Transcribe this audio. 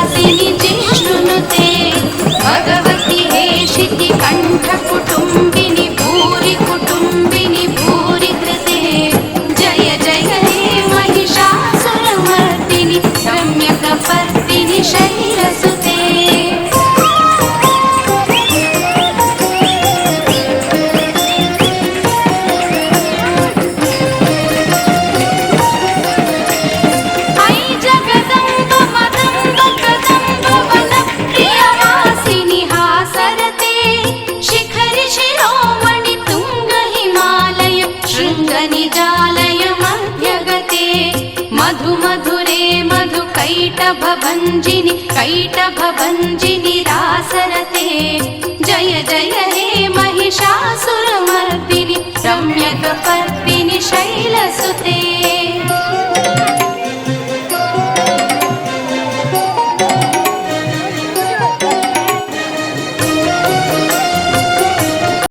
सुहासिनि जिष्णुनुते भगवति हेशिति कण्ठकुटुम्बिनि भूरि कुटुम्बिनि भूरि कृते जय जय हे महिषासुरमर्दिनि रम्यकपर्दिनि शैलसुते कैटभभञ्जिनि कैटभभञ्जिनि रासरते जय जय हे महिषासुरमर्दिनि रम्यकपर्दिनि शैलसुते।